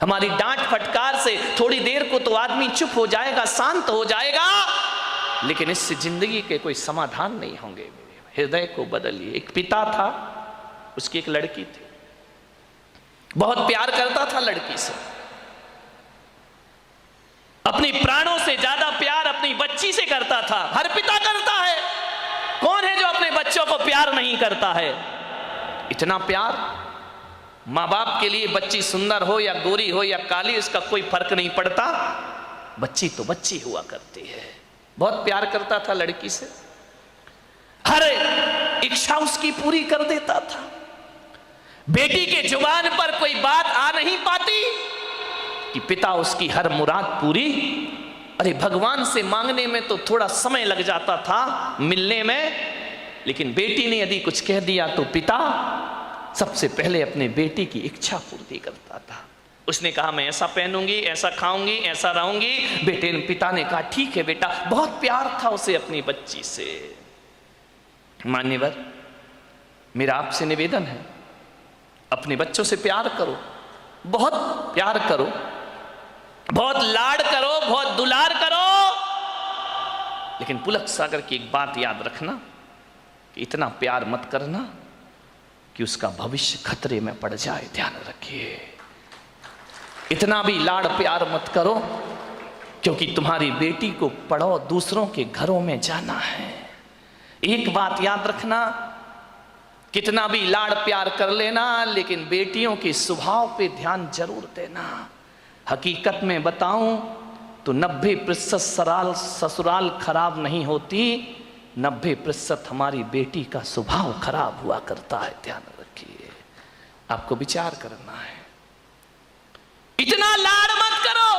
हमारी डांट फटकार से थोड़ी देर को तो आदमी चुप हो जाएगा, शांत हो जाएगा, लेकिन इससे जिंदगी के कोई समाधान नहीं होंगे। हृदय को बदलिए। एक पिता था, उसकी एक लड़की थी, बहुत प्यार करता था लड़की से, अपनी प्राणों से ज्यादा प्यार अपनी बच्ची से करता था। हर पिता करता है, कौन है जो अपने बच्चों को प्यार नहीं करता है? इतना प्यार। माँ बाप के लिए बच्ची सुंदर हो या गोरी हो या काली, इसका कोई फर्क नहीं पड़ता, बच्ची तो बच्ची हुआ करती है। बहुत प्यार करता था लड़की से, हर इच्छा उसकी पूरी कर देता था। बेटी के जुबान पर कोई बात आ नहीं पाती कि पिता उसकी हर मुराद पूरी। अरे भगवान से मांगने में तो थोड़ा समय लग जाता था, मिलने में, लेकिन बेटी ने यदि कुछ कह दिया तो पिता सबसे पहले अपने बेटी की इच्छा पूर्ति करता था। उसने कहा मैं ऐसा पहनूंगी, ऐसा खाऊंगी, ऐसा रहूंगी। पिता ने कहा ठीक है बेटा। बहुत प्यार था उसे अपनी बच्ची से। मान्यवर, मेरा आपसे निवेदन है, अपने बच्चों से प्यार करो, बहुत प्यार करो, बहुत लाड करो, बहुत दुलार करो, लेकिन पुलक सागर की एक बात याद रखना कि इतना प्यार मत करना कि उसका भविष्य खतरे में पड़ जाए। ध्यान रखिए, इतना भी लाड़ प्यार मत करो, क्योंकि तुम्हारी बेटी को पढ़ो, दूसरों के घरों में जाना है। एक बात याद रखना, कितना भी लाड़ प्यार कर लेना, लेकिन बेटियों के स्वभाव पे ध्यान जरूर देना। हकीकत में बताऊं तो 90% ससुराल खराब नहीं होती, 90% हमारी बेटी का स्वभाव खराब हुआ करता है। ध्यान रखिए, आपको विचार करना है। इतना लाड़ मत करो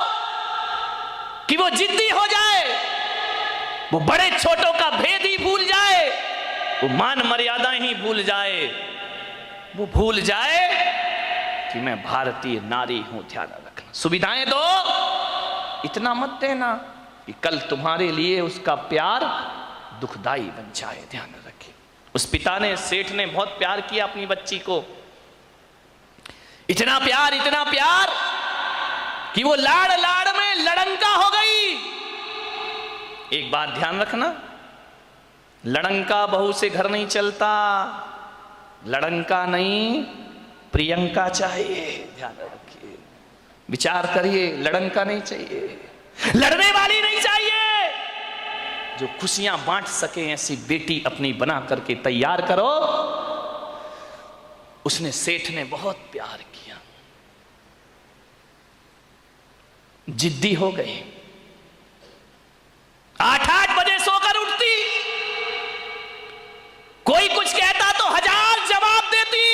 कि वो जिद्दी हो जाए, वो बड़े छोटों का भेद ही भूल जाए, वो मान मर्यादा ही भूल जाए, वो भूल जाए कि मैं भारतीय नारी हूं। ध्यान रखना, सुविधाएं दो, इतना मत देना कि कल तुम्हारे लिए उसका प्यार दुखदाई बन जाए। ध्यान रखिए, उस पिता ने, सेठ ने बहुत प्यार किया अपनी बच्ची को, इतना प्यार कि वो लाड़ लाड़ में लड़ंका हो गई। एक बात ध्यान रखना, लड़ंका बहू से घर नहीं चलता, लड़ंका नहीं प्रियंका चाहिए। ध्यान रखिए, विचार करिए, लड़ंका नहीं चाहिए, लड़ने वाली नहीं चाहिए, जो खुशियां बांट सके ऐसी बेटी अपनी बना करके तैयार करो। उसने, सेठ ने बहुत प्यार किया, जिद्दी हो गई, 8-8 बजे सोकर उठती, कोई कुछ कहता तो 1000 जवाब देती,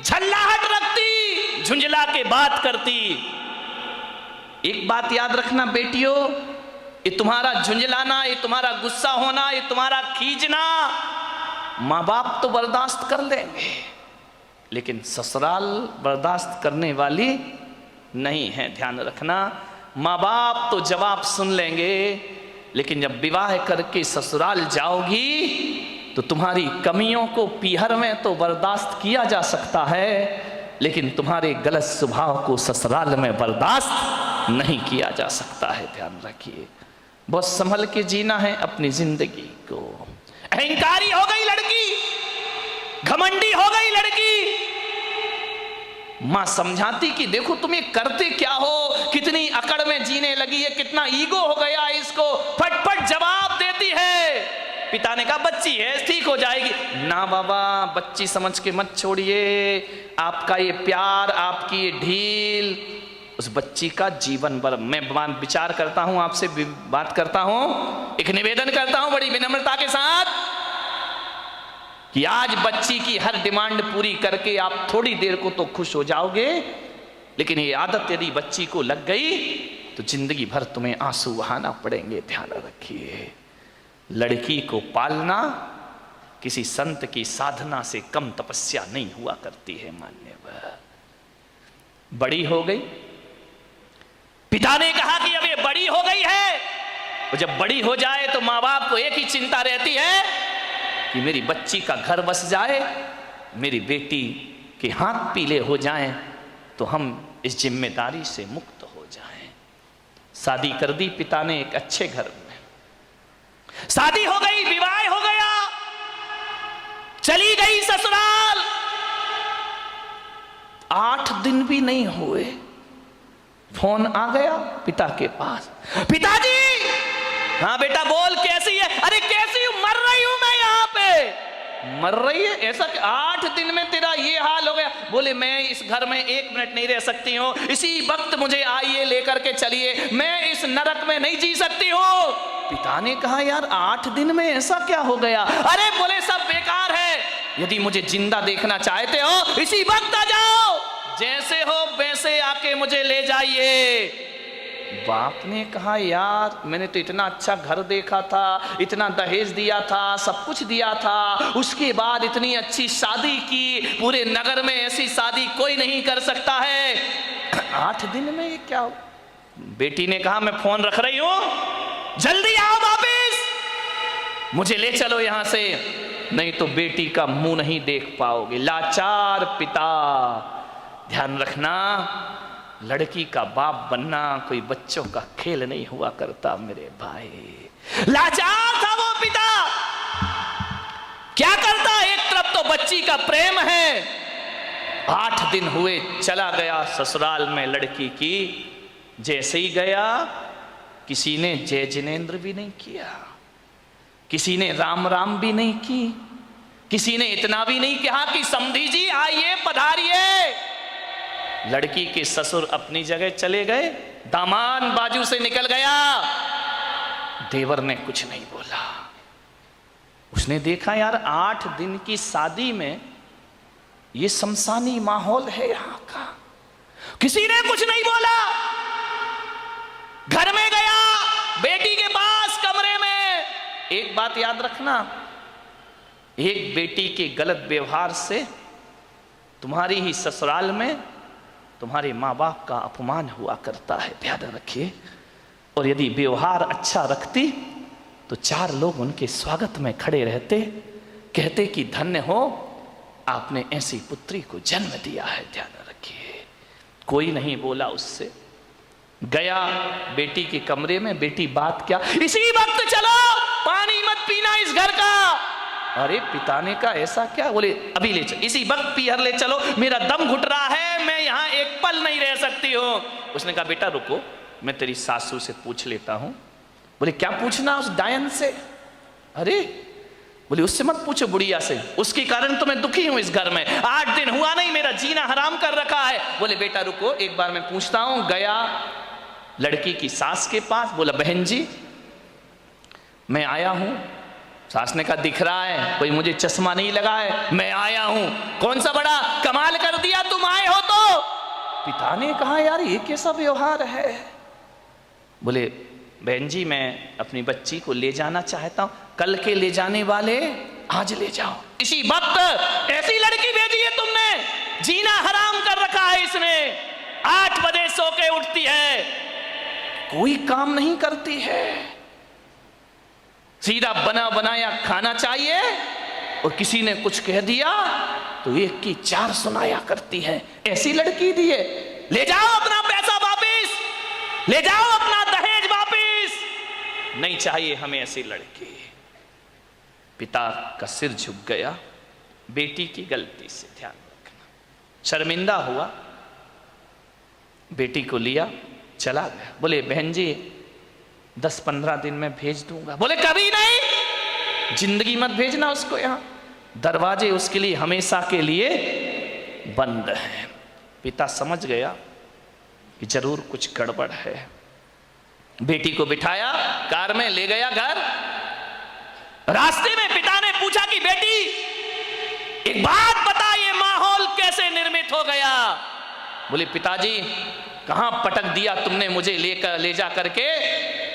झल्लाहट रखती, झुंझला के बात करती। एक बात याद रखना बेटियों, ये तुम्हारा झुंझलाना, ये तुम्हारा गुस्सा होना, ये तुम्हारा खींचना माँ बाप तो बर्दाश्त कर लेंगे, लेकिन ससुराल बर्दाश्त करने वाली नहीं है। ध्यान रखना, माँ बाप तो जवाब सुन लेंगे, लेकिन जब विवाह करके ससुराल जाओगी तो तुम्हारी कमियों को पीहर में तो बर्दाश्त किया जा सकता है, लेकिन तुम्हारे गलत स्वभाव को ससुराल में बर्दाश्त नहीं किया जा सकता है। ध्यान रखिए, बहुत संभल के जीना है अपनी जिंदगी को। अहंकारी हो गई लड़की, घमंडी हो गई लड़की, मां समझाती कि देखो तुम ये करते क्या हो, कितनी अकड़ में जीने लगी है, कितना ईगो हो गया इसको, फटफट जवाब देती है। पिता ने कहा बच्ची है, ठीक हो जाएगी। ना बाबा, बच्ची समझ के मत छोड़िए, आपका ये प्यार, आपकी ये ढील उस बच्ची का जीवन भर। मैं विचार करता हूं, आपसे बात करता हूं, एक निवेदन करता हूं बड़ी विनम्रता के साथ कि आज बच्ची की हर डिमांड पूरी करके आप थोड़ी देर को तो खुश हो जाओगे, लेकिन ये आदत यदि बच्ची को लग गई तो जिंदगी भर तुम्हें आंसू बहाना पड़ेंगे। ध्यान रखिए, लड़की को पालना किसी संत की साधना से कम तपस्या नहीं हुआ करती है। मान्यवर, बड़ी हो गई, पिता ने कहा कि अब ये बड़ी हो गई है, और जब बड़ी हो जाए तो माँ बाप को एक ही चिंता रहती है कि मेरी बच्ची का घर बस जाए, मेरी बेटी के हाथ पीले हो जाएं, तो हम इस जिम्मेदारी से मुक्त हो जाएं। शादी कर दी पिता ने एक अच्छे घर में, शादी हो गई, विवाह हो गया, चली गई ससुराल। 8 दिन भी नहीं हुए, फोन आ गया पिता के पास, पिताजी। हाँ बेटा बोल, कैसी है? अरे कैसी हूं, मर रही हूं मैं यहाँ पे। मर रही है? ऐसा कि 8 दिन में तेरा ये हाल हो गया? बोले मैं इस घर में 1 मिनट नहीं रह सकती हूँ, इसी वक्त मुझे आइए लेकर के चलिए, मैं इस नरक में नहीं जी सकती हूँ। पिता ने कहा यार 8 दिन में ऐसा क्या हो गया? अरे बोले सब बेकार है, यदि मुझे जिंदा देखना चाहते हो इसी वक्त आ जाओ, जैसे हो वैसे आके मुझे ले जाइए। बाप ने कहा यार मैंने तो इतना अच्छा घर देखा था, इतना दहेज दिया था, सब कुछ दिया था, उसके बाद इतनी अच्छी शादी की, पूरे नगर में ऐसी शादी कोई नहीं कर सकता है, 8 दिन में ये क्या? बेटी ने कहा मैं फोन रख रही हूं, जल्दी आओ वापिस, मुझे ले चलो यहां से, नहीं तो बेटी का मुंह नहीं देख पाओगे। लाचार पिता। ध्यान रखना, लड़की का बाप बनना कोई बच्चों का खेल नहीं हुआ करता मेरे भाई। लाचार था वो पिता, क्या करता? एक तरफ तो बच्ची का प्रेम है, 8 दिन हुए चला गया ससुराल में लड़की की। जैसे ही गया किसी ने जय जिनेंद्र भी नहीं किया, किसी ने राम राम भी नहीं की, किसी ने इतना भी नहीं कहा कि समधी जी आइए पधारिए। लड़की के ससुर अपनी जगह चले गए, दामाद बाजू से निकल गया, देवर ने कुछ नहीं बोला। उसने देखा यार 8 दिन की शादी में ये शमशानी माहौल है यहां का, किसी ने कुछ नहीं बोला। घर में गया, बेटी के पास कमरे में। एक बात याद रखना, एक बेटी के गलत व्यवहार से तुम्हारी ही ससुराल में तुम्हारे माँ बाप का अपमान हुआ करता है, ध्यान रखिए। और यदि व्यवहार अच्छा रखती तो 4 लोग उनके स्वागत में खड़े रहते, कहते कि धन्य हो आपने ऐसी पुत्री को जन्म दिया है, ध्यान रखिए। कोई नहीं बोला उससे। गया बेटी के कमरे में, बेटी बात क्या, इसी वक्त चलो, पानी मत पीना इस घर का। अरे पिता ने कहा ऐसा क्या? बोले अभी ले चलो, इसी वक्त पीहर ले चलो, मेरा दम घुट रहा है, मैं यहाँ एक पल नहीं रह सकती हूँ। उसने कहा बेटा रुको, मैं तेरी सासू से पूछ लेता हूँ। बोले क्या पूछना उस डायन से? अरे बोले उससे मत पूछो, बुढ़िया से, उसके कारण तो मैं दुखी हूँ इस घर में, 8 दिन हुआ नहीं, मेरा जीना हराम कर रखा है। बोले बेटा रुको एक बार मैं पूछता हूँ। गया लड़की की सास के पास, बोला बहन जी मैं आया हूँ। सास ने कहा दिख रहा है, कोई मुझे चश्मा नहीं लगा है, मैं आया हूं, कौन सा बड़ा कमाल कर दिया तुम आए हो तो। पिता ने कहा यार ये कैसा व्यवहार है? बोले बहन जी मैं अपनी बच्ची को ले जाना चाहता हूं, कल के ले जाने वाले आज ले जाओ, इसी वक्त। ऐसी लड़की भेजी है तुमने, जीना हराम कर रखा है इसने, 8 बजे सो के उठती है, कोई काम नहीं करती है, सीधा बना बनाया खाना चाहिए, और किसी ने कुछ कह दिया तो 1 की 4 सुनाया करती है। ऐसी लड़की दी है, ले जाओ अपना पैसा वापिस, ले जाओ अपना दहेज वापिस, नहीं चाहिए हमें ऐसी लड़की। पिता का सिर झुक गया बेटी की गलती से, ध्यान रखना। शर्मिंदा हुआ, बेटी को लिया चला गया। बोले बहन जी 10-15 दिन में भेज दूंगा। बोले कभी नहीं, जिंदगी मत भेजना उसको यहाँ, दरवाजे उसके लिए हमेशा के लिए बंद हैं। पिता समझ गया कि जरूर कुछ गड़बड़ है, बेटी को बिठाया कार में, ले गया घर। रास्ते में पिता ने पूछा कि बेटी एक बात बता, ये माहौल कैसे निर्मित हो गया? बोले पिताजी कहां पटक दिया तुमने मुझे ले जा करके,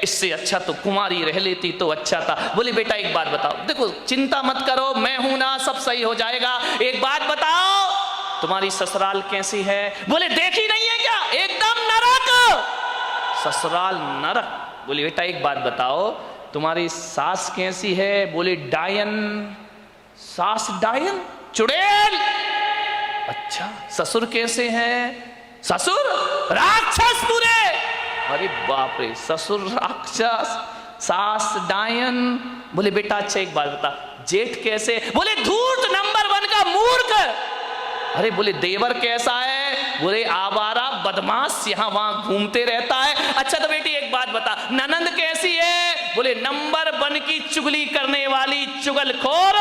इससे अच्छा तो कुमारी रह लेती तो अच्छा था। बोले बेटा एक बात बताओ, देखो चिंता मत करो, मैं हूं ना, सब सही हो जाएगा, एक बात बताओ तुम्हारी ससुराल कैसी है? बोले देखी नहीं है क्या, एकदम नरक, ससुराल नरक। बोले बेटा एक बात बताओ तुम्हारी सास कैसी है? बोले डायन। सास डायन, चुड़ैल। अच्छा, ससुर कैसे हैं? ससुर राक्षस पूरे। अरे बाप रे, ससुर राक्षस, सास डायन। बोले बेटा अच्छा एक बात बता, जेठ कैसे? बोले धूर्त, नंबर 1 का मूर्ख। अरे बोले देवर कैसा है? बोले आवारा, बदमाश, यहां वहां घूमते रहता है। अच्छा तो बेटी एक बात बता, ननंद कैसी है? बोले नंबर 1 की चुगली करने वाली चुगलखोर,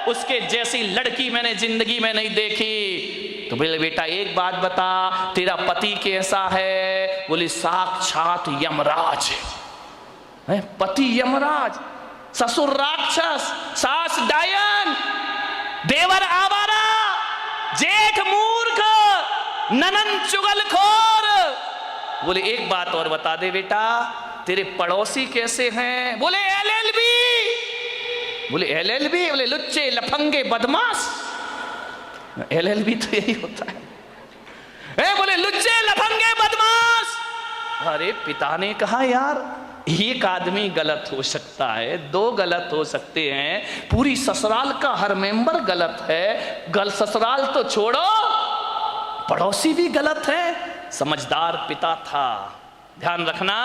उसके जैसी लड़की मैंने जिंदगी में नहीं देखी। तो बोले बेटा एक बात बता, तेरा पति कैसा है? बोले साक्षात यमराज है। पति यमराज, ससुर राक्षस, सास डायन, देवर आवारा, जेठ मूर्ख, ननंद चुगलखोर। बोले एक बात और बता दे बेटा, तेरे पड़ोसी कैसे हैं? बोले LLB। बोले LLB? बोले लुच्चे, लफंगे, बदमाश। LLB तो यही होता है। बोले लुच्चे, लफंगे, बदमाश। अरे पिता ने कहा यार एक आदमी गलत हो सकता है, 2 गलत हो सकते हैं, पूरी ससुराल का हर मेंबर गलत है। ससुराल तो छोड़ो, पड़ोसी भी गलत है। समझदार पिता था। ध्यान रखना,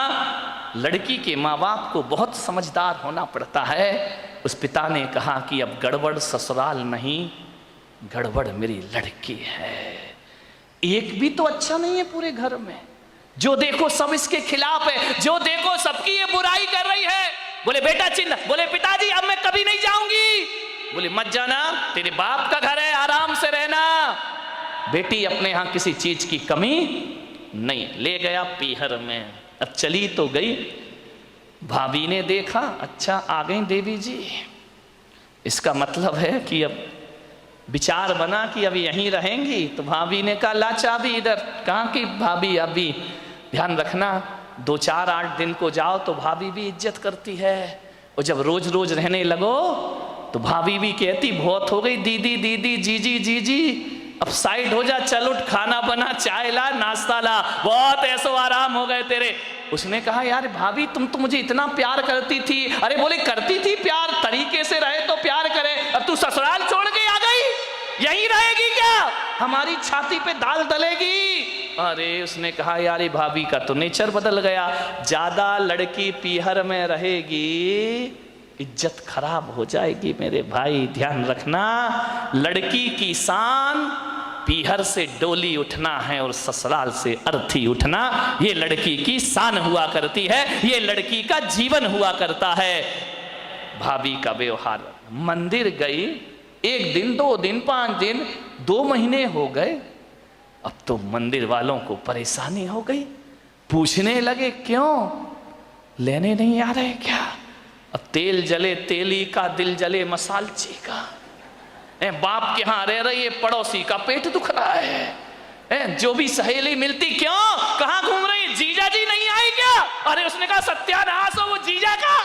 लड़की के माँ बाप को बहुत समझदार होना पड़ता है। उस पिता ने कहा कि अब गड़बड़ ससुराल नहीं, गड़बड़ मेरी लड़की है। एक भी तो अच्छा नहीं है पूरे घर में, जो देखो सब इसके खिलाफ है, जो देखो सबकी ये बुराई कर रही है। बोले बेटा चिंता, बोले पिताजी अब मैं कभी नहीं जाऊंगी। बोले मत जाना, तेरे बाप का घर है, आराम से रहना। बेटी अपने यहां किसी चीज की कमी नहीं। ले गया पीहर में। अब चली तो गई, भाभी ने देखा अच्छा आ गई देवी जी, इसका मतलब है कि अब विचार बना कि अभी यहीं रहेंगी। तो भाभी ने कहा ला चाबी इधर। कहाँ की भाभी? अभी ध्यान रखना 2-4-8 दिन को जाओ तो भाभी भी इज्जत करती है, और जब रोज रोज रहने लगो तो भाभी भी कहती बहुत हो गई दीदी दीदी, जीजी जीजी, अब साइड हो जा, चल उठ, खाना बना, चाय ला, नाश्ता ला, बहुत ऐसो आराम हो गए तेरे। उसने कहा यार भाभी तुम तो मुझे इतना प्यार करती थी। अरे बोले करती थी प्यार, तरीके से रहे तो प्यार करे, अब तू ससुराल छोड़ के आ गई, यहीं रहेगी क्या? हमारी छाती पे दाल दलेगी। अरे उसने कहा यार भाभी का तो नेचर बदल गया, ज्यादा लड़की पीहर में रहेगी इज्जत खराब हो जाएगी। मेरे भाई ध्यान रखना, लड़की की शान पीहर से डोली उठना है और ससुराल से अर्थी उठना, ये लड़की की शान हुआ करती है, ये लड़की का जीवन हुआ करता है। भाभी का व्यवहार, मंदिर गई 1 दिन 2 दिन 5 दिन 2 महीने हो गए, अब तो मंदिर वालों को परेशानी हो गई, पूछने लगे क्यों लेने नहीं आ रहे क्या? अब तेल जले तेली का, दिल जले मसालची का। बाप के यहां रह रही है, पड़ोसी का पेट दुख रहा है। जो भी सहेली मिलती क्यों, कहां घूम रही है, जीजा जी नहीं आए क्या? अरे उसने कहा सत्यानाश हो वो जीजा का,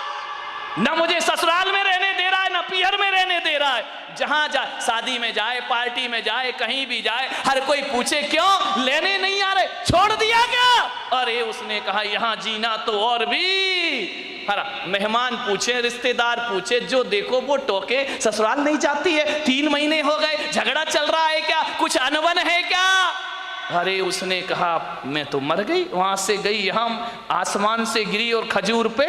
ना मुझे ससुराल में रहने दे रहा है, ना पीहर में रहने दे रहा है। जहां जाए, शादी में जाए, पार्टी में जाए, कहीं भी जाए, हर कोई पूछे क्यों लेने नहीं आ रहे, छोड़ दिया क्या? अरे उसने कहा यहां जीना तो और भी हरा, मेहमान पूछे, रिश्तेदार पूछे, जो देखो वो टोके, ससुराल नहीं जाती है, 3 महीने हो गए, झगड़ा चल रहा है क्या, कुछ अनबन है क्या? अरे उसने कहा मैं तो मर गई, वहां से गई यहां, आसमान से गिरी और खजूर पे।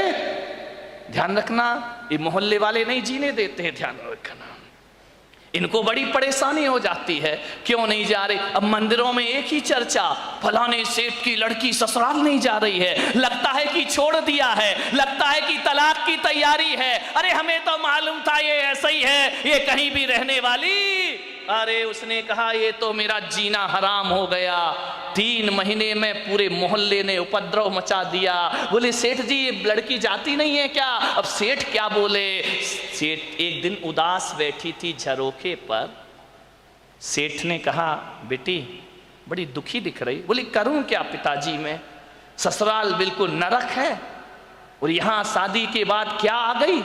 ध्यान रखना, ये मोहल्ले वाले नहीं जीने देते हैं, ध्यान रखना, इनको बड़ी परेशानी हो जाती है, क्यों नहीं जा रहे? अब मंदिरों में एक ही चर्चा, फलाने सेठ की लड़की ससुराल नहीं जा रही है, लगता है कि छोड़ दिया है, लगता है कि तलाक की तैयारी है। अरे हमें तो मालूम था ये ऐसा ही है, ये कहीं भी रहने वाली। अरे उसने कहा ये तो मेरा जीना हराम हो गया, 3 महीने में पूरे मोहल्ले ने उपद्रव मचा दिया। बोले सेठ जी ये लड़की जाती नहीं है क्या? अब सेठ क्या बोले? सेठ एक दिन उदास बैठी थी झरोखे पर, सेठ ने कहा बेटी बड़ी दुखी दिख रही। बोली करूं क्या पिताजी, मैं ससुराल बिल्कुल नरक है, और यहां शादी के बाद क्या आ गई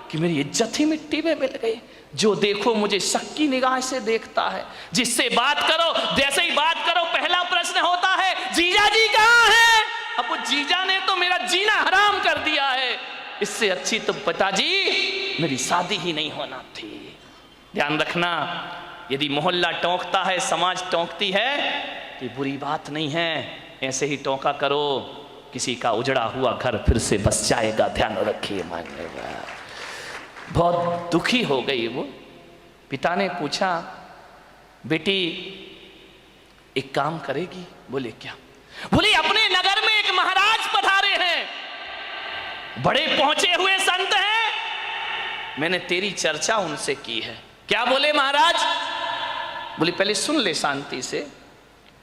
कि मेरी इज्जत ही मिट्टी में मिल गई। जो देखो मुझे शक की निगाह से देखता है, जिससे बात करो जैसे ही बात करो पहला प्रश्न होता है जीजा जी कहाँ हैं? अब वो जीजा ने तो मेरा जीना हराम कर दिया है, इससे अच्छी तो पिताजी मेरी शादी ही नहीं होना थी। ध्यान रखना, यदि मोहल्ला टोंकता है, समाज टोंकती है, तो बुरी बात नहीं है, ऐसे ही टोंका करो, किसी का उजड़ा हुआ घर फिर से बस जाएगा। ध्यान रखिए। मानेगा। बहुत दुखी हो गई वो। पिता ने पूछा, बेटी एक काम करेगी? बोले क्या? बोले अपने नगर में एक महाराज पधारे हैं, बड़े पहुंचे हुए संत हैं, मैंने तेरी चर्चा उनसे की है। क्या बोले महाराज? बोले पहले सुन ले शांति से।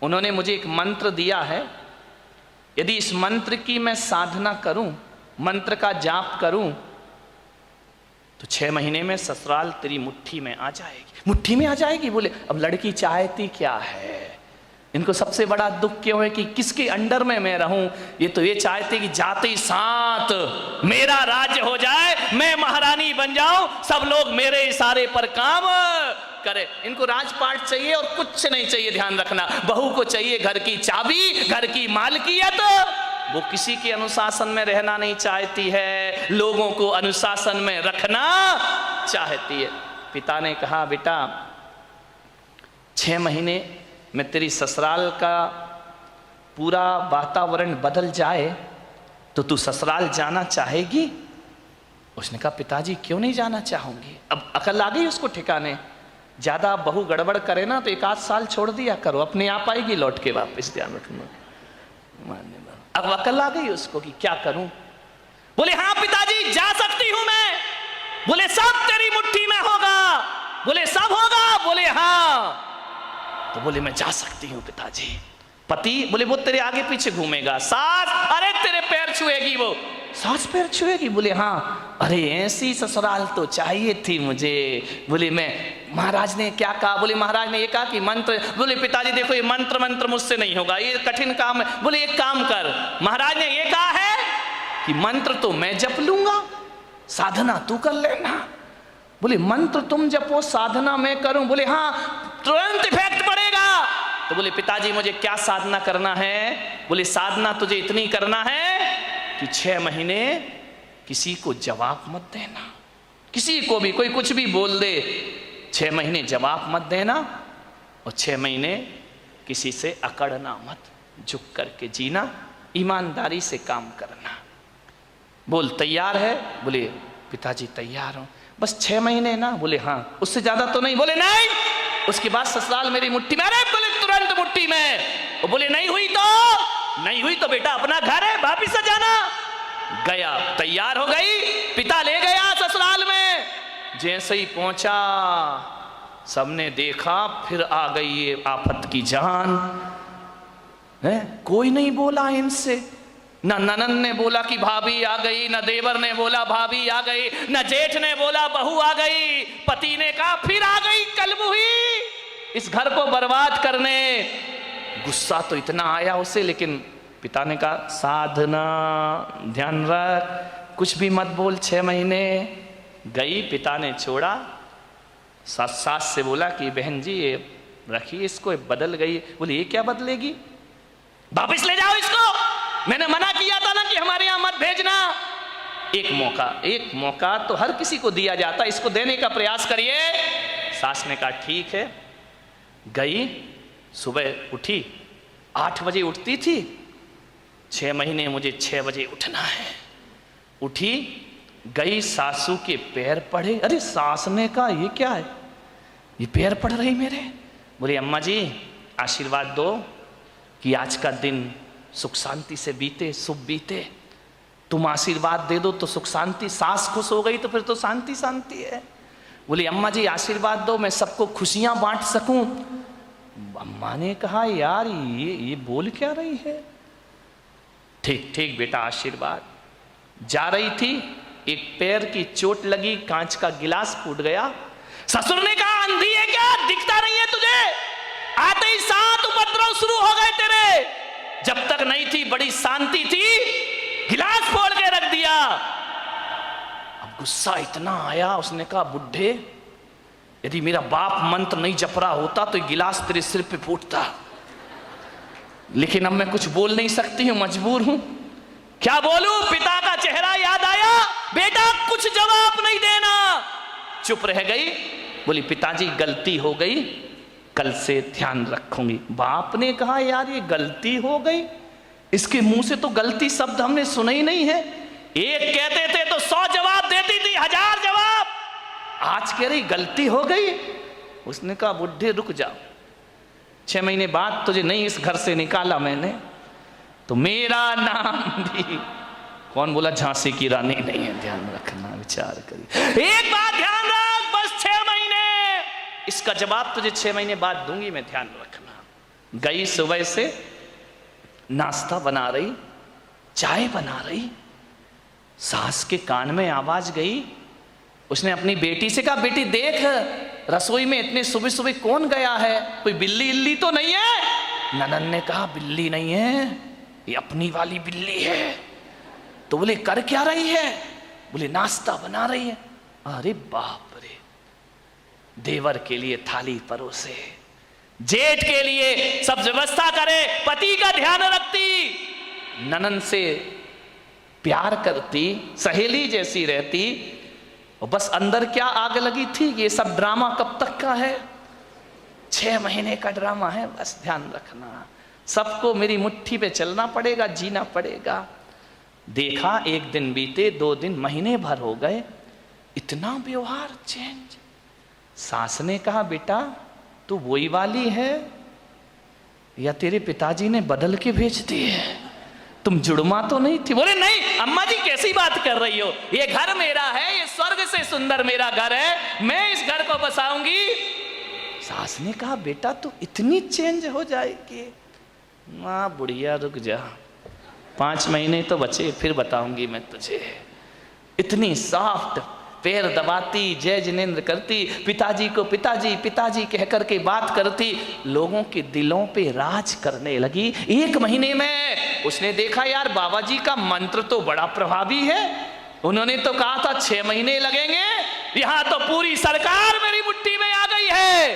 उन्होंने मुझे एक मंत्र दिया है, यदि इस मंत्र की मैं साधना करूं, मंत्र का जाप करूं, तो 6 महीने में ससुराल तेरी मुट्ठी में आ जाएगी। मुट्ठी में आ जाएगी? बोले अब लड़की चाहती क्या है? इनको सबसे बड़ा दुख क्यों है कि किसके अंडर में मैं रहूं? ये तो ये चाहते कि जाते ही साथ मेरा राज्य हो जाए, मैं महारानी बन जाऊं, सब लोग मेरे इशारे पर काम करे। इनको राजपाट चाहिए और कुछ नहीं चाहिए। ध्यान रखना, बहू को चाहिए घर की चाबी, घर की मालकियत। वो किसी के अनुशासन में रहना नहीं चाहती है, लोगों को अनुशासन में रखना चाहती है। पिता ने कहा, बेटा 6 महीने में तेरी ससुराल का पूरा वातावरण बदल जाए तो तू ससुराल जाना चाहेगी? उसने कहा, पिताजी क्यों नहीं जाना चाहूंगी। अब अकल आ गई उसको ठिकाने। ज्यादा बहू गड़बड़ करे ना तो 1 आध साल छोड़ दिया करो, अपने आप आएगी लौट के वापस। ध्यान रखना। अब अकल आ गई उसको कि क्या करूं। बोले हाँ पिताजी जा सकती हूं मैं। बोले सब तेरी मुट्ठी में होगा। बोले सब होगा? बोले हाँ। तो बोले मैं जा सकती हूं पिताजी। पति? बोले वो तेरे आगे पीछे घूमेगा। सास? अरे तेरे पैर छुएगी वो। सास पैर छुएगी? बोले हाँ। अरे ऐसी ससुराल तो चाहिए थी मुझे। बोले मैं, महाराज ने क्या कहा? बोले महाराज ने ये कहा कि मंत्र। बोले पिताजी देखो ये मंत्र मुझसे नहीं होगा, ये कठिन काम है। बोले एक काम कर, महाराज ने ये कहा है कि मंत्र तो मैं जप लूंगा, साधना तू कर लेना। बोले मंत्र तुम जपो, साधना मैं करूं? बोले हाँ, तुरंत इफेक्ट पड़ेगा। तो बोले पिताजी मुझे क्या साधना करना है? बोले साधना तुझे इतनी करना है कि 6 महीने किसी को जवाब मत देना, किसी को भी कोई कुछ भी बोल दे, 6 महीने जवाब मत देना, और 6 महीने किसी से अकड़ना मत, झुक करके जीना, ईमानदारी से काम करना। बोल तैयार है? बोले पिताजी तैयार हूं, बस 6 महीने ना। बोले हाँ। उससे ज्यादा तो नहीं? बोले नहीं, उसके बाद ससुराल मेरी मुट्ठी में। अरे बोले तुरंत मुट्ठी में। वो बोले नहीं हुई तो बेटा अपना घर है, वापिस से जाना। गया, तैयार हो गई, पिता ले गया ससुराल में। जैसे ही पहुंचा सबने देखा, फिर आ गई ये आफत की जान है। कोई नहीं बोला इनसे, न ननन ने बोला कि भाभी आ गई, न देवर ने बोला भाभी आ गई, न जेठ ने बोला बहू आ गई। पति ने कहा फिर आ गई कलमुही इस घर को बर्बाद करने। गुस्सा तो इतना आया उसे, लेकिन पिता ने कहा साधना, ध्यान रख, कुछ भी मत बोल। 6 महीने गई, पिता ने छोड़ा। सास से बोला कि बहन जी ये रखिए इसको, ये बदल गई। बोले ये क्या बदलेगी, वापिस ले जाओ इसको, मैंने मना किया था ना कि हमारे यहां मत भेजना। एक मौका तो हर किसी को दिया जाता, इसको देने का प्रयास करिए। सास ने कहा ठीक है। गई, सुबह उठी, 8 बजे उठती थी, 6 महीने मुझे 6 बजे उठना है। उठी, गई, सासू के पैर पड़े। अरे सास ने कहा ये क्या है, ये पैर पड़ रही मेरे। बोले अम्मा जी आशीर्वाद दो कि आज का दिन सुख शांति से बीते, शुभ बीते। तुम आशीर्वाद दे दो तो सुख शांति। सास खुश हो गई तो फिर तो शांति शांति है। बोली अम्मा जी आशीर्वाद दो, मैं सबको खुशियां बांट सकूं। अम्मा ने कहा यार ये बोल क्या रही है। ठीक ठीक बेटा आशीर्वाद। जा रही थी, एक पैर की चोट लगी, कांच का गिलास फूट गया। ससुर ने कहा अंधी है क्या, दिखता नहीं है तुझे? आते ही 7 उपद्रव शुरू हो गए तेरे। जब तक नहीं थी बड़ी शांति थी, गिलास फोड़ के रख दिया। अब गुस्सा इतना आया, उसने कहा बुढ़े यदि मेरा बाप मंत्र नहीं जप रहा होता तो गिलास तेरे सिर पे फूटता, लेकिन अब मैं कुछ बोल नहीं सकती हूं, मजबूर हूं। क्या बोलूं? पिता का चेहरा याद आया। बेटा कुछ जवाब नहीं देना। चुप रह गई। बोली पिताजी गलती हो गई, कल से ध्यान रखूंगी। बाप ने कहा यार ये गलती हो गई, इसके मुंह से तो गलती शब्द हमने सुना ही नहीं है। एक कहते थे तो 100 जवाब देती थी, 1000 जवाब। आज कह रही गलती हो गई। उसने कहा बुढ़े रुक जाओ, 6 महीने बाद तुझे नहीं इस घर से निकाला मैंने तो मेरा नाम भी, कौन बोला झांसी की रानी नहीं है, ध्यान रखना, विचार करिए। एक बात ध्यान रख, बस 6 महीने, इसका जवाब तुझे 6 महीने बाद दूंगी मैं, ध्यान रखना। गई सुबह से नाश्ता बना रही, चाय बना रही, सास के कान में आवाज गई। उसने अपनी बेटी से कहा बेटी देख रसोई में इतने सुबह सुबह कौन गया है, कोई बिल्ली इल्ली तो नहीं है? ननन ने कहा बिल्ली नहीं है, ये अपनी वाली बिल्ली है। तो बोले कर क्या रही है? बोले नाश्ता बना रही है। अरे बाप रे, देवर के लिए थाली परोसे, जेठ के लिए सब व्यवस्था करे, पति का ध्यान रखती, ननन से प्यार करती, सहेली जैसी रहती, और बस अंदर क्या आग लगी थी, ये सब ड्रामा कब तक का है? 6 महीने का ड्रामा है, बस ध्यान रखना। सबको मेरी मुट्ठी पे चलना पड़ेगा, जीना पड़ेगा। देखा 1 दिन बीते, 2 दिन, महीने भर हो गए, इतना व्यवहार चेंज। सास ने कहा बेटा तू वही वाली है या तेरे पिताजी ने बदल के भेज दी है, तुम जुड़मा तो नहीं थी? बोले नहीं अम्मा जी कैसी बात कर रही हो, ये घर मेरा है, ये स्वर्ग से सुंदर मेरा घर है, मैं इस घर को बसाऊंगी। सास ने कहा बेटा तू इतनी चेंज हो जाएगी? माँ बुढ़िया रुक जा, 5 महीने तो बचे, फिर बताऊंगी मैं तुझे। इतनी सॉफ्ट, पैर दबाती, जय जिनेंद्र करती, पिताजी को पिताजी पिताजी कह करके बात करती, लोगों के दिलों पे राज करने लगी। 1 महीने में उसने देखा यार बाबा जी का मंत्र तो बड़ा प्रभावी है, उन्होंने तो कहा था 6 महीने लगेंगे, यहां तो पूरी सरकार मेरी मुट्ठी में आ गई है,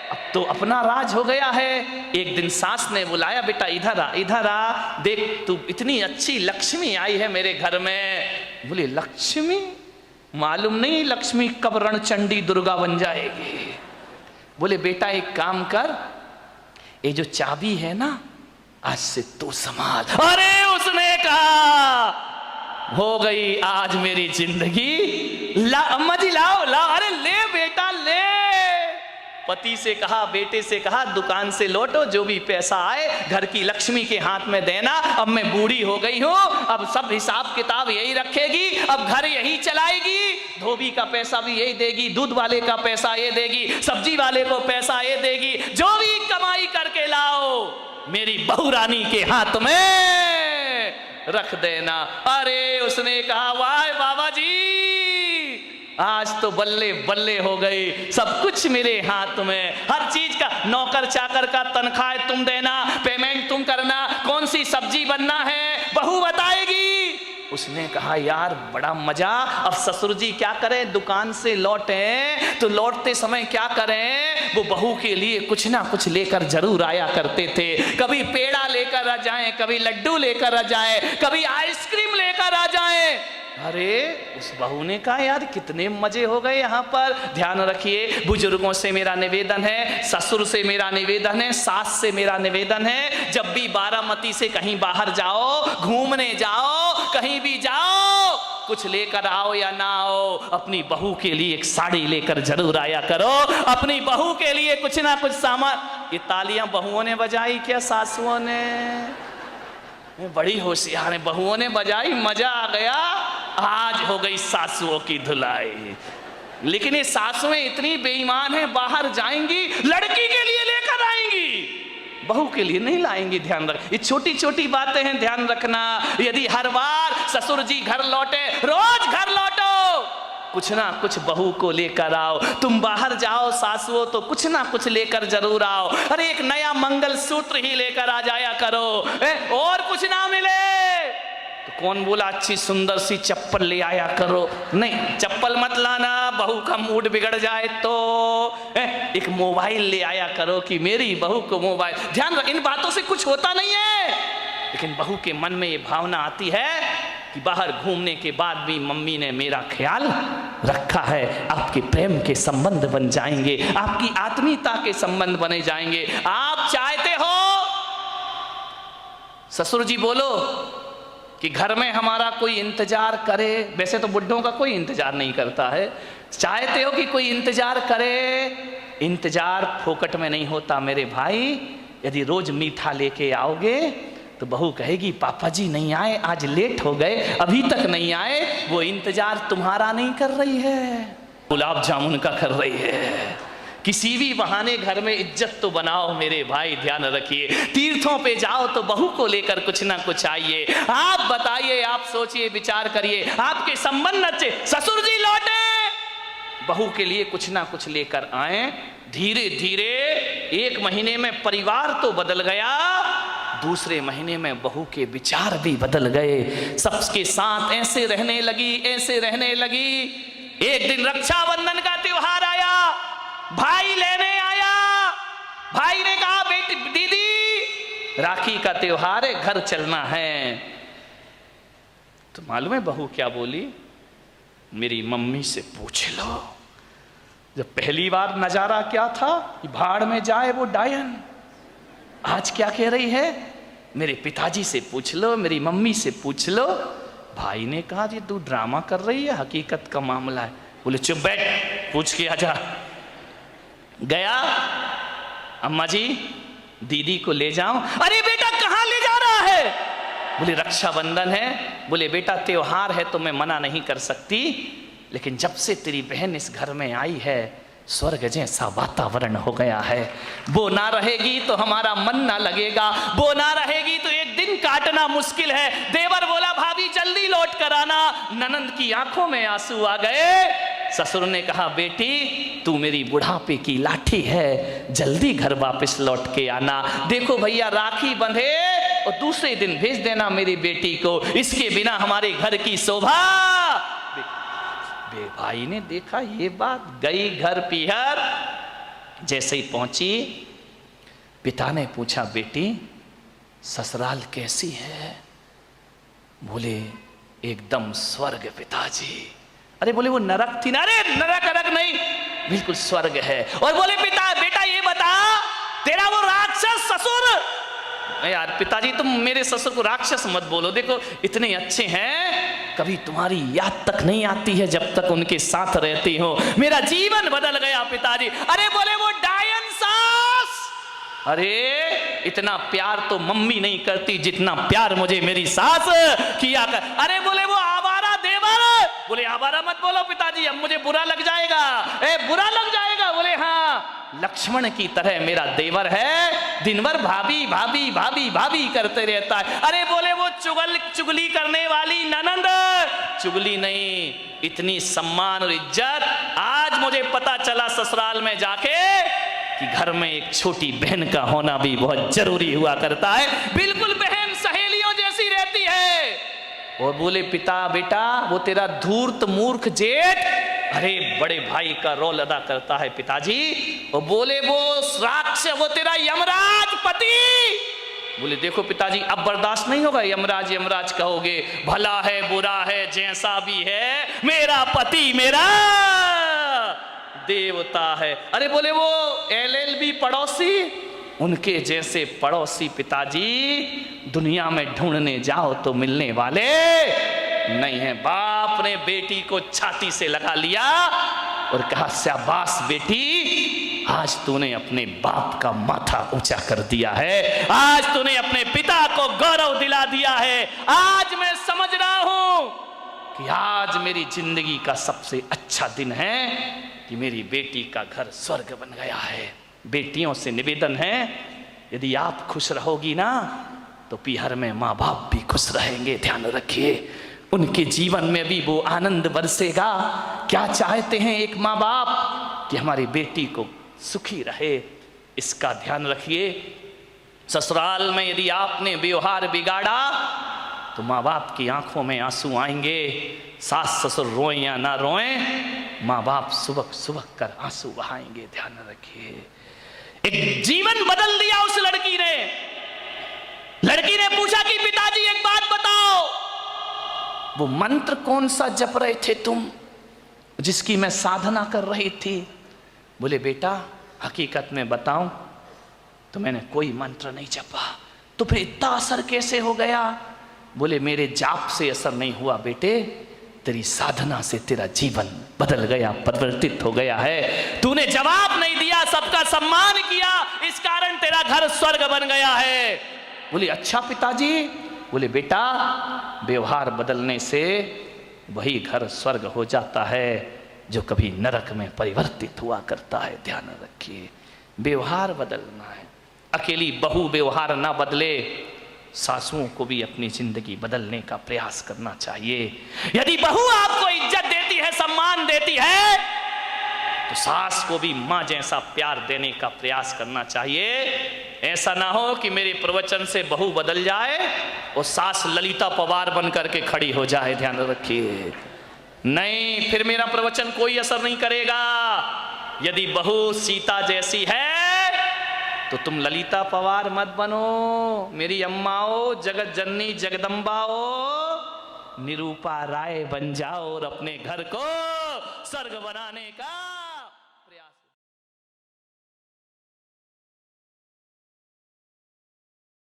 अब तो अपना राज हो गया है। एक दिन सास ने बुलाया बेटा इधर आ, इधर आ, देख तू इतनी अच्छी लक्ष्मी आई है मेरे घर में। बोले लक्ष्मी? मालूम नहीं लक्ष्मी कब रणचंडी दुर्गा बन जाएगी। बोले बेटा एक काम कर, ये जो चाबी है ना आज से तू संभाल। अरे उसने कहा हो गई आज मेरी जिंदगी, ला अम्मा जी लाओ लाओ, अरे ले बेटा ले। पति से कहा, बेटे से कहा दुकान से लौटो, जो भी पैसा आए घर की लक्ष्मी के हाथ में देना, अब मैं बूढ़ी हो गई हूं, अब सब हिसाब किताब यही रखेगी, अब घर यही चलाएगी, धोबी का पैसा भी यही देगी, दूध वाले का पैसा ये देगी, सब्जी वाले को पैसा ये देगी, जो भी कमाई करके लाओ मेरी बहू रानी के हाथ में रख देना। अरे उसने कहा वाह बाबा जी आज तो बल्ले बल्ले हो गई, सब कुछ मेरे हाथ में, हर चीज का, नौकर चाकर का तनख्वाह तुम देना, पेमेंट तुम करना, कौन सी सब्जी बनना है बहू बताएगी। उसने कहा यार बड़ा मजा। अब ससुर जी क्या करें, दुकान से लौटे तो लौटते समय क्या करें, वो बहू के लिए कुछ ना कुछ लेकर जरूर आया करते थे। कभी पेड़ा लेकर आ जाए, कभी लड्डू लेकर आ जाए, कभी आइसक्रीम लेकर आ जाए। अरे उस बहू ने कहा यार कितने मजे हो गए यहाँ पर। ध्यान रखिए, बुजुर्गों से मेरा निवेदन है, ससुर से मेरा निवेदन है, सास से मेरा निवेदन है, जब भी बारामती से कहीं बाहर जाओ, घूमने जाओ, कहीं भी जाओ, कुछ लेकर आओ या ना आओ, अपनी बहू के लिए एक साड़ी लेकर जरूर आया करो, अपनी बहू के लिए कुछ ना कुछ सामान। ये तालियां बहुओं ने बजाई क्या सासुओं ने? बड़ी होशियार है, बहुओं ने बजाई, मजा आ गया। आज हो गई सासुओं की धुलाई। लेकिन ये सासुएं इतनी बेईमान हैं, बाहर जाएंगी लड़की के लिए लेकर आएंगी, बहू के लिए नहीं लाएंगी। ध्यान रख, ये छोटी छोटी बातें हैं, ध्यान रखना। यदि हर बार ससुर जी घर लौटे, रोज घर लौटो, कुछ ना कुछ बहू को लेकर आओ। तुम बाहर जाओ सासुओं तो कुछ ना कुछ लेकर जरूर आओ। अरे एक नया मंगल सूत्र ही लेकर आ जाया करो, और कुछ ना मिले तो कौन बोला अच्छी सुंदर सी चप्पल ले आया करो। नहीं, चप्पल मत लाना, बहू का मूड बिगड़ जाए तो। एक मोबाइल ले आया करो कि मेरी बहू को मोबाइल। ध्यान रख, इन बातों से कुछ होता नहीं है, लेकिन बहू के मन में ये भावना आती है कि बाहर घूमने के बाद भी मम्मी ने मेरा ख्याल रखा है। आपके प्रेम के संबंध बन जाएंगे, आपकी आत्मीयता के संबंध बने जाएंगे। आप चाहते हो ससुर जी बोलो कि घर में हमारा कोई इंतजार करे, वैसे तो बुड्ढों का कोई इंतजार नहीं करता है, चाहते हो कि कोई इंतजार करे। इंतजार फोकट में नहीं होता मेरे भाई। यदि रोज मीठा लेके आओगे तो बहू कहेगी पापा जी नहीं आए, आज लेट हो गए, अभी तक नहीं आए। वो इंतजार तुम्हारा नहीं कर रही है, गुलाब जामुन का कर रही है। किसी भी बहाने घर में इज्जत तो बनाओ मेरे भाई, ध्यान रखिए। तीर्थों पे जाओ तो बहू को लेकर कुछ ना कुछ आइए। आप बताइए, आप सोचिए, विचार करिए, आपके संबंध अच्छे, ससुर जी लौटे, बहू के लिए कुछ ना कुछ लेकर आए। धीरे धीरे 1 महीने में परिवार तो बदल गया, दूसरे महीने में बहू के विचार भी बदल गए। सबके साथ ऐसे रहने लगी, ऐसे रहने लगी। एक दिन रक्षाबंधन का त्योहार आया, भाई लेने आया। भाई ने कहा बेटी दीदी राखी का त्योहार है, घर चलना है। तो मालूम है बहू क्या बोली? मेरी मम्मी से पूछ लो। जब पहली बार नजारा क्या था, भाड़ में जाए वो डायन। आज क्या कह रही है? मेरे पिताजी से पूछ लो, मेरी मम्मी से पूछ लो। भाई ने कहा ये तू ड्रामा कर रही है, हकीकत का मामला है। बोले चुप बैठ, पूछ के आजा। गया, अम्मा जी दीदी को ले जाऊं। अरे बेटा कहां ले जा रहा है? बोले रक्षाबंधन है। बोले बेटा त्योहार है तो मैं मना नहीं कर सकती, लेकिन जब से तेरी बहन इस घर में आई है स्वर्ग जैसा वातावरण हो गया है। वो ना रहेगी तो हमारा मन ना लगेगा, वो ना रहेगी तो एक दिन काटना मुश्किल है। देवर बोला भाभी जल्दी लौट कर आना। ननंद की आंखों में आंसू आ गए। ससुर ने कहा बेटी तू मेरी बुढ़ापे की लाठी है, जल्दी घर वापस लौट के आना। देखो भैया राखी बंधे और दूसरे दिन भेज देना मेरी बेटी को, इसके बिना हमारे घर की शोभा। भाई ने देखा ये बात, गई घर पीहर। जैसे ही पहुंची पिता ने पूछा बेटी ससुराल कैसी है? बोले एकदम स्वर्ग पिताजी। अरे बोले वो नरक थी ना? अरे नरक नरक नहीं, बिल्कुल स्वर्ग है। और बोले पिता बेटा ये बता तेरा वो राक्षस ससुर। यार पिताजी तुम मेरे ससुर को राक्षस मत बोलो, देखो इतने अच्छे हैं, कभी तुम्हारी याद तक नहीं आती है जब तक उनके साथ रहती हो। मेरा जीवन बदल गया पिताजी। अरे बोले वो डायन सास। अरे इतना प्यार तो मम्मी नहीं करती जितना प्यार मुझे मेरी सास किया कर। अरे बोले वो आवारा देवर। बोले आवारा मत बोलो पिताजी, अब मुझे बुरा लग जाएगा। बुरा लग जाएगा? बोले हाँ लक्ष्मण की तरह मेरा देवर है, दिन भर भाभी भाभी भाभी भाभी करते रहता है। अरे बोले वो चुगली करने वाली ननंद। चुगली नहीं, इतनी सम्मान और इज्जत। आज मुझे पता चला ससुराल में जाके कि घर में एक छोटी बहन का होना भी बहुत जरूरी हुआ करता है। बिल्कुल बहन सहेलियों जैसी रहती है। और बोले पिता बेटा वो तेरा धूर्त मूर्ख जेठ अरे बड़े भाई का रोल अदा करता है पिताजी। और बोले वो राक्षस वो तेरा यमराज पति। बोले देखो पिताजी अब बर्दाश्त नहीं होगा, यमराज यमराज कहोगे, भला है बुरा है जैसा भी है, मेरा पति मेरा देवता है। अरे बोले वो LLB पड़ोसी, उनके जैसे पड़ोसी पिताजी दुनिया में ढूंढने जाओ तो मिलने वाले नहीं है। बाप ने बेटी को छाती से लगा लिया और कहा शाबाश बेटी, आज तूने अपने बाप का माथा ऊंचा कर दिया है, आज तूने अपने पिता को गौरव दिला दिया है। आज मैं समझ रहा हूं कि आज मेरी जिंदगी का सबसे अच्छा दिन है कि मेरी बेटी का घर स्वर्ग बन गया है। बेटियों से निवेदन है यदि आप खुश रहोगी ना तो पीहर में माँ बाप भी खुश रहेंगे। ध्यान रखिए उनके जीवन में भी वो आनंद बरसेगा। क्या चाहते हैं एक माँ बाप कि हमारी बेटी को सुखी रहे, इसका ध्यान रखिए। ससुराल में यदि आपने व्यवहार बिगाड़ा तो माँ बाप की आंखों में आंसू आएंगे। सास ससुर रोएं या ना रोएं, माँ बाप सुबह सुबह कर आंसू बहाएंगे। ध्यान रखिए। एक जीवन बदल दिया उस लड़की ने। लड़की ने पूछा कि पिताजी एक बात बताओ, वो मंत्र कौन सा जप रहे थे तुम, जिसकी मैं साधना कर रही थी? बोले बेटा हकीकत में बताऊं तो मैंने कोई मंत्र नहीं जपा। तो फिर इतना असर कैसे हो गया? बोले मेरे जाप से असर नहीं हुआ बेटे, तेरी साधना से तेरा जीवन बदल गया, परिवर्तित हो गया है। तूने जवाब नहीं दिया, सबका सम्मान किया, इस कारण तेरा घर स्वर्ग बन गया है। बोले अच्छा पिताजी। बोले बेटा व्यवहार बदलने से वही घर स्वर्ग हो जाता है जो कभी नरक में परिवर्तित हुआ करता है। ध्यान रखिए, व्यवहार बदलना है। अकेली बहू व्यवहार ना बदले, सासुओं को भी अपनी जिंदगी बदलने का प्रयास करना चाहिए। यदि बहू आपको इज्जत देती है, सम्मान देती है, तो सास को भी मां जैसा प्यार देने का प्रयास करना चाहिए। ऐसा ना हो कि मेरे प्रवचन से बहू बदल जाए और सास ललिता पवार बन करके खड़ी हो जाए। ध्यान रखिए, नहीं, फिर मेरा प्रवचन कोई असर नहीं करेगा। यदि बहू सीता जैसी है तो तुम ललिता पवार मत बनो, मेरी अम्माओ, जगत जननी जगदम्बाओ, निरूपा राय बन जाओ और अपने घर को स्वर्ग बनाने का